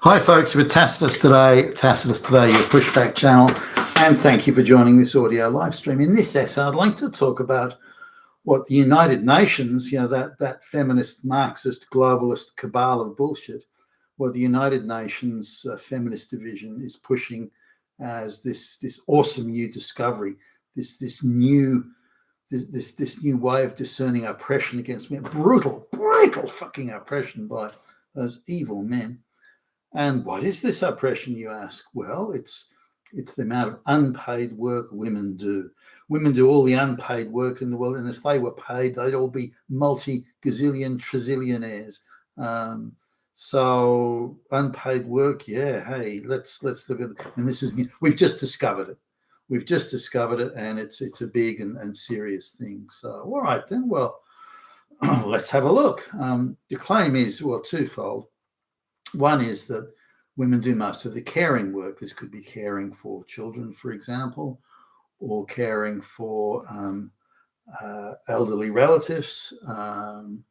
Hi folks, with Tacitus Today, your pushback channel, and thank you for joining this audio live stream. In this essay, I'd like to talk about what the United Nations, that feminist-marxist globalist cabal of bullshit, what the United Nations feminist division is pushing as this awesome new discovery, this new way of discerning oppression against men, brutal fucking oppression by those evil men. And what is this oppression, you ask? Well, it's the amount of unpaid work women do. Women do all the unpaid work in the world, and if they were paid, they'd all be multi-gazillion, trizillionaires. So unpaid work, yeah. Hey, let's look at it. And this is we've just discovered it. And it's a big and serious thing. So all right then. Well, let's have a look. The claim is twofold. One is that women do most of the caring work. This could be caring for children, for example, or caring for elderly relatives, and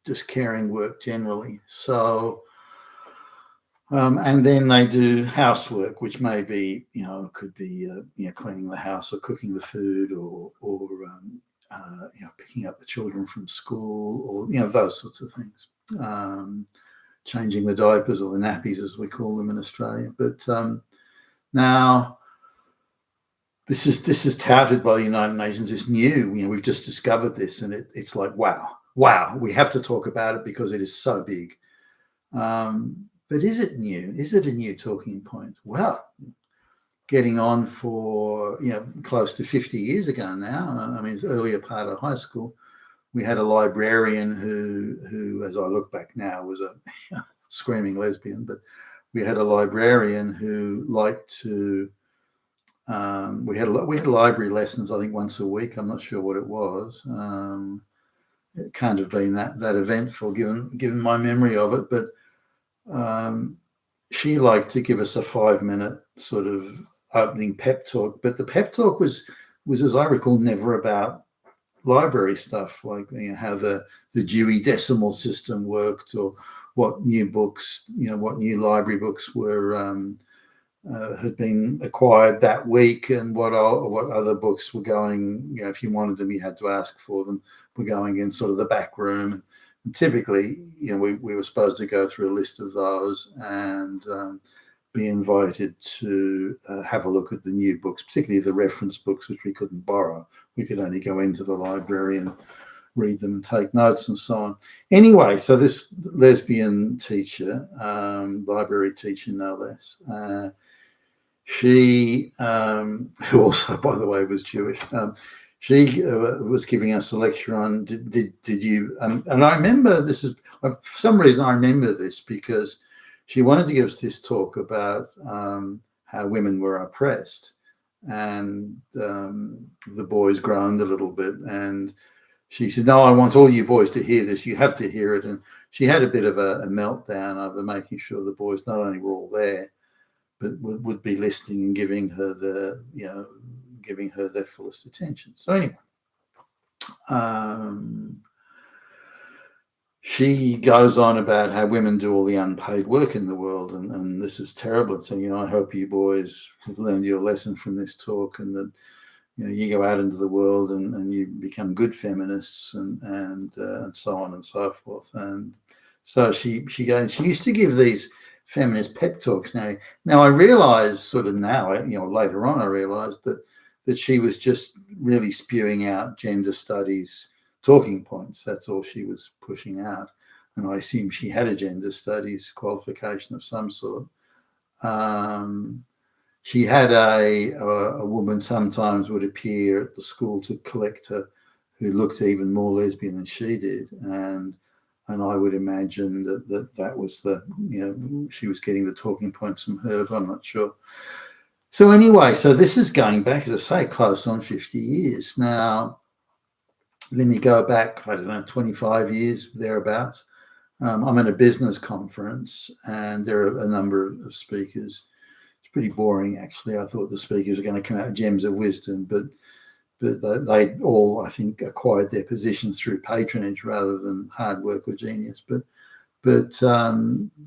just caring work generally. So, and then they do housework, which may be, could be, cleaning the house or cooking the food or picking up the children from school, or those sorts of things, changing the diapers or the nappies as we call them in Australia. But now this is touted by the United Nations. It's new. We've just discovered this, and it's like wow, we have to talk about it because it is so big. But is it new? Is it a new talking point? Well, getting on for close to 50 years ago now. I mean, it's earlier part of high school. We had a librarian who, as I look back now, was a screaming lesbian. But we had a librarian who liked to. We had library lessons, I think, once a week. I'm not sure what it was. It can't have been that eventful, given my memory of it. But she liked to give us a 5-minute sort of opening pep talk, but the pep talk was, as I recall, never about library stuff, like how the Dewey Decimal System worked, or what new books, what new library books were had been acquired that week, and what other books were going. If you wanted them, you had to ask for them. Were going in sort of the back room. And typically, we were supposed to go through a list of those and be invited to have a look at the new books, particularly the reference books, which we couldn't borrow. We could only go into the library and read them and take notes and so on. Anyway, so this lesbian teacher, library teacher no less, she, who also, by the way, was Jewish, she was giving us a lecture on did you, and I remember this is, for some reason I remember this because she wanted to give us this talk about how women were oppressed, and the boys groaned a little bit, and she said, no, I want all you boys to hear this. You have to hear it. And she had a bit of a meltdown over making sure the boys not only were all there, but would be listening and giving her their fullest attention. So anyway, she goes on about how women do all the unpaid work in the world, and this is terrible. And so, I hope you boys have learned your lesson from this talk, and that you go out into the world and you become good feminists and so on and so forth. And so she used to give these feminist pep talks. Now I realize sort of now, later on I realized that she was just really spewing out gender studies talking points. That's all she was pushing out. And I assume she had a gender studies qualification of some sort. She had a woman sometimes would appear at the school to collect her, who looked even more lesbian than she did. And I would imagine that was she was getting the talking points from her, but I'm not sure. So anyway, so this is going back, as I say, close on 50 years. Now, then you go back, 25 years, thereabouts. I'm at a business conference, and there are a number of speakers. It's pretty boring, actually. I thought the speakers were going to come out with gems of wisdom, but they all, I think, acquired their positions through patronage rather than hard work or genius. But But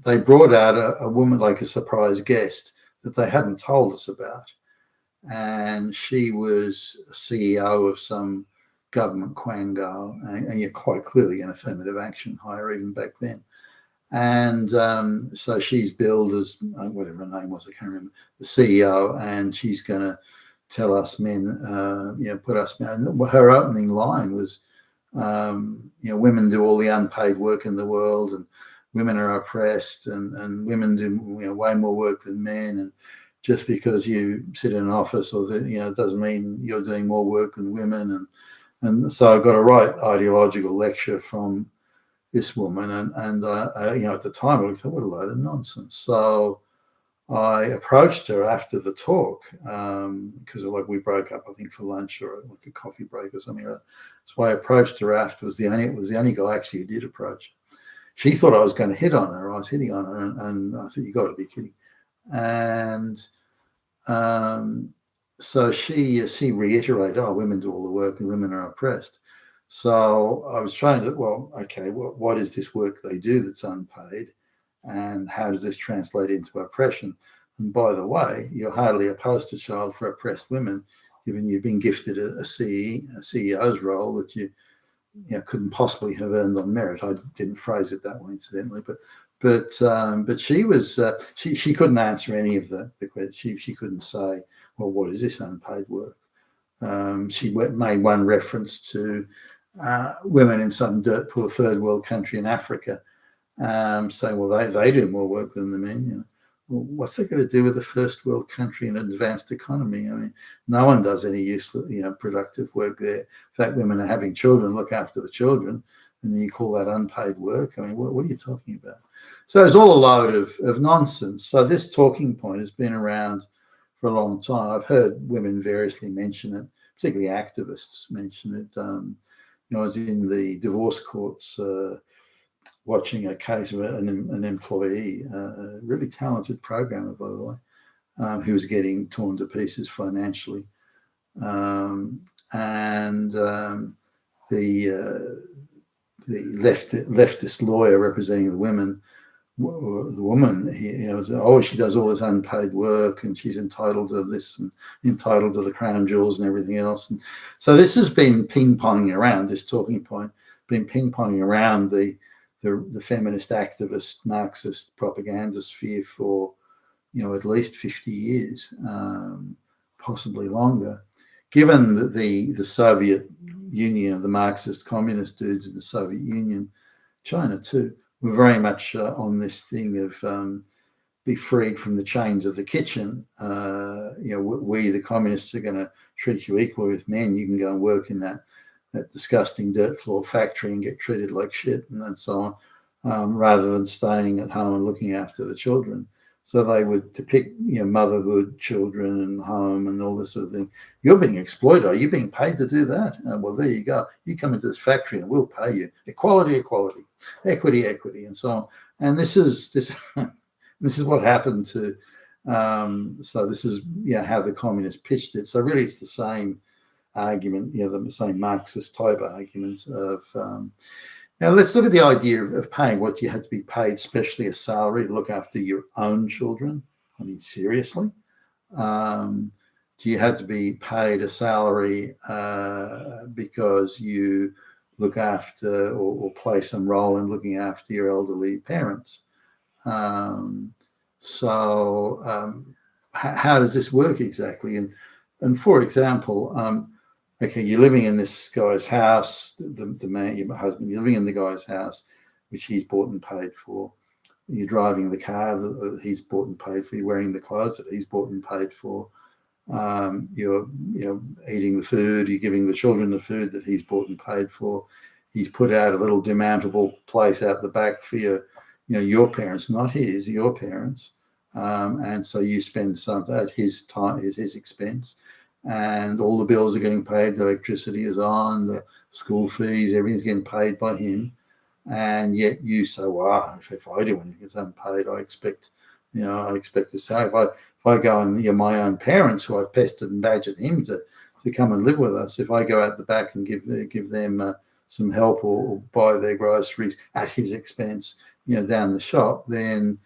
they brought out a woman, like a surprise guest, that they hadn't told us about. And she was a CEO of some government quango, and you're quite clearly an affirmative action hire even back then. And so she's billed as whatever her name was, I can't remember, the CEO, and she's going to tell us men, put us. And her opening line was, women do all the unpaid work in the world, and women are oppressed, and women do way more work than men, and just because you sit in an office or it doesn't mean you're doing more work than women, and so I got a right ideological lecture from this woman, and at the time I thought, what a load of nonsense. So I approached her after the talk because we broke up, I think, for lunch or like a coffee break or something like that. So I approached her after. It was the only guy actually who did approach her. She thought I was going to hit on her. I was hitting on her, and I thought, you got to be kidding. And so she reiterated, oh, women do all the work and women are oppressed. So I was trying to, what is this work they do that's unpaid? And how does this translate into oppression? And by the way, you're hardly a poster child for oppressed women, given you've been gifted a CEO's role that you couldn't possibly have earned on merit. I didn't phrase it that way, incidentally, but she was she couldn't answer any of the questions. She couldn't say, well, what is this unpaid work? She made one reference to women in some dirt poor third world country in Africa, saying, well, they do more work than the men. Well, what's that got to do with the first world country and advanced economy? I mean, no one does any useful, productive work there. In fact, women are having children, look after the children, and then you call that unpaid work. I mean, what are you talking about? So it's all a load of nonsense. So this talking point has been around for a long time. I've heard women variously mention it, particularly activists mention it. I was in the divorce courts watching a case of an employee, a really talented programmer, by the way, who was getting torn to pieces financially. And the leftist lawyer representing the women, the woman, she does all this unpaid work and she's entitled to this and entitled to the crown jewels and everything else. And so this has been ping-ponging around, this talking point, been ping-ponging around the feminist activist Marxist propaganda sphere for at least 50 years, possibly longer. Given that the Soviet Union, the Marxist communist dudes in the Soviet Union, China too, were very much on this thing of be freed from the chains of the kitchen. We, the communists, are going to treat you equally with men. You can go and work in that disgusting dirt floor factory and get treated like shit and so on, rather than staying at home and looking after the children. So they would depict motherhood, children and home and all this sort of thing. You're being exploited. Are you being paid to do that? Well, there you go. You come into this factory and we'll pay you. Equality, equity, and so on. And this is this is what happened to. So this is how the communists pitched it. So really, it's the same argument, the same Marxist type argument of. Now let's look at the idea of paying what you had to be paid, especially a salary, to look after your own children. I mean, seriously, do you have to be paid a salary because you look after or play some role in looking after your elderly parents? How does this work exactly? And for example, okay, you're living in this guy's house, the man, your husband, you're living in the guy's house, which he's bought and paid for. You're driving the car that he's bought and paid for. You're wearing the clothes that he's bought and paid for. You're eating the food. You're giving the children the food that he's bought and paid for. He's put out a little demountable place out the back for your parents, not his, your parents. And so you spend some at his time, his expense. And all the bills are getting paid. The electricity is on, the school fees, everything's getting paid by him. And yet you say, well, if I do anything that's unpaid, I expect to say, if I go and my own parents who I've pestered and badgered him to come and live with us, if I go out the back and give them some help or buy their groceries at his expense, down the shop, then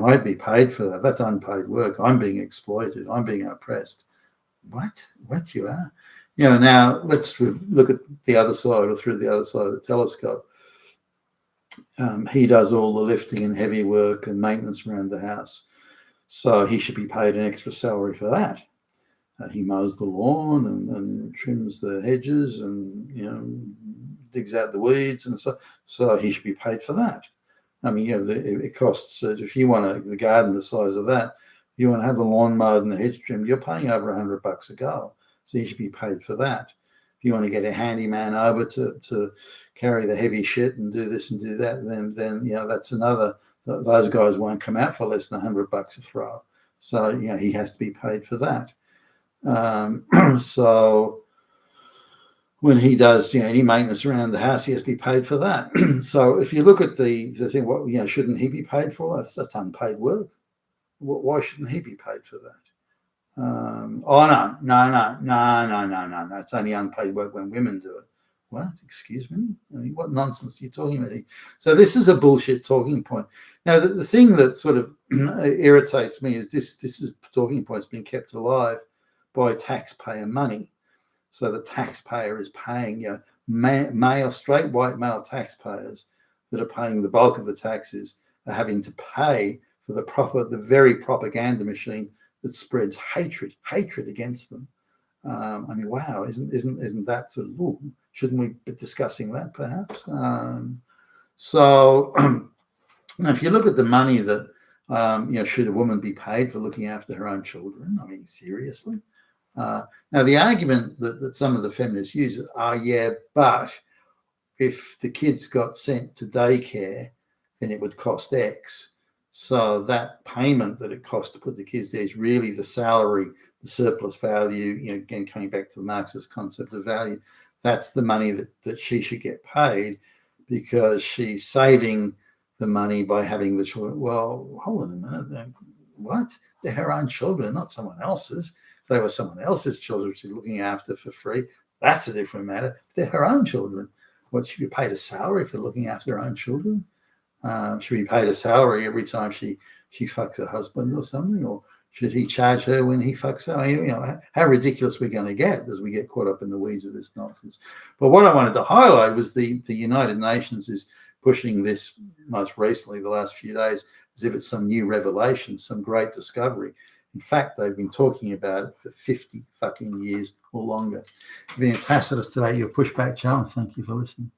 I'd be paid for that. That's unpaid work. I'm being exploited. I'm being oppressed. What you are? Now let's look at the other side, or through the other side of the telescope. He does all the lifting and heavy work and maintenance around the house, so he should be paid an extra salary for that. He mows the lawn and trims the hedges and digs out the weeds, and so he should be paid for that. I mean, it costs, if you want the garden the size of that, you want to have the lawn mowed and the hedge trimmed, you're paying over $100 a go. So you should be paid for that. If you want to get a handyman over to carry the heavy shit and do this and do that, then that's another. Those guys won't come out for less than $100 a throw. So he has to be paid for that. So when he does any maintenance around the house, he has to be paid for that. So if you look at the thing, what shouldn't he be paid for? That's unpaid work. Why shouldn't he be paid for that? No. That's only unpaid work when women do it. What? Excuse me? I mean, what nonsense are you talking about? So this is a bullshit talking point. Now, the thing that sort of irritates me is this is talking point's being kept alive by taxpayer money. So the taxpayer is paying, male, straight white male taxpayers that are paying the bulk of the taxes are having to pay for the very propaganda machine that spreads hatred against them. I mean, wow, isn't that sort of, shouldn't we be discussing that perhaps? So now if you look at the money that, should a woman be paid for looking after her own children? I mean, seriously? Now, the argument that some of the feminists use is, but if the kids got sent to daycare, then it would cost X. So that payment that it costs to put the kids there is really the salary, the surplus value, again, coming back to the Marxist concept of value. That's the money that she should get paid because she's saving the money by having the children. Well, hold on a minute. What? They're her own children, not someone else's. If they were someone else's children she's looking after for free, that's a different matter. They're her own children. What, should be paid a salary for looking after her own children? Should be paid a salary every time she fucks her husband or something? Or should he charge her when he fucks her? I mean, how ridiculous we're going to get as we get caught up in the weeds of this nonsense. But what I wanted to highlight was the United Nations is pushing this most recently, the last few days, as if it's some new revelation, some great discovery. In fact, they've been talking about it for 50 fucking years or longer. Being Tacitus today, your pushback, Charles. Thank you for listening.